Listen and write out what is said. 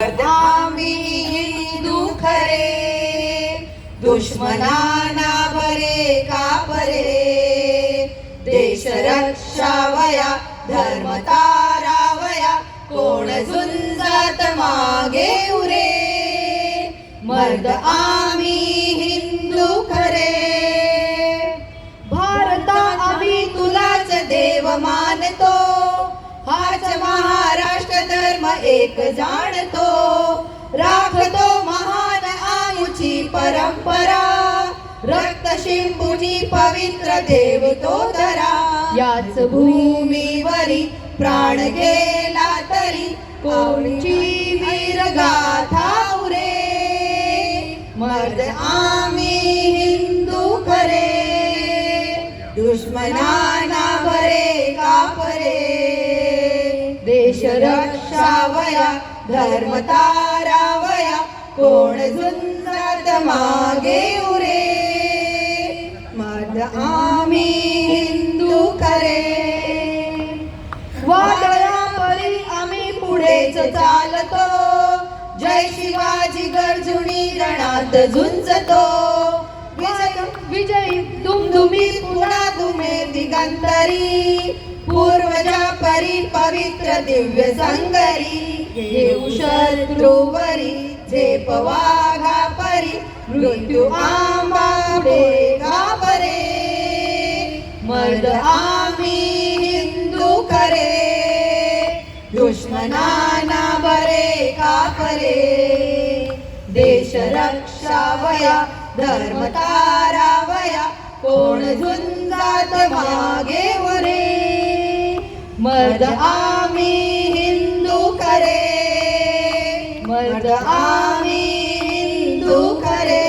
आम्ही हिंदू खरे, दुश्मनाना भरे कापरे. देश रक्षावया, धर्म तारावया, कोण झुंजात मागे उरे. मर्द आम्ही हिंदू खरे. भारता आम्ही तुलाच देव मानतो, हाच महाराष्ट्र धर्म एक जाणतो. राखतो महान आमुची परंपरा, रक्त शिंपुनी पवित्र देव तो धरा. याच भूमीवरी प्राण गेला तरी, कोणची वीर गाथा उरे. मर्द आम्ही हिंदू खरे, दुश्मनाना भरे कापरे. देश रक्षावया, धर्म तारावया, कोण झुंजात मागे उरे. मर्द आम्ही हिंदू खरे. वादळा परी आम्ही पुढेच चालतो, जय शिवाजी गर्जुनी रणात झुंजतो. विजयी दुमदुमी पुन्हा दुमे दिगंतरी, पूर्वजा परी पवित्र दिव्य संगरी. येऊ शत्रूवरी झेप वाघा परी, मृत्यू आंबा घाबरे. मर्द आम्ही हिंदू खरे, दुश्मनाना बरे कापरे. देश रक्षावया, धर्म तारावया, कोण झुंजात मागे वरे. मर्द आम्ही हिंदू खरे, मर्द आम्ही हिंदू खरे.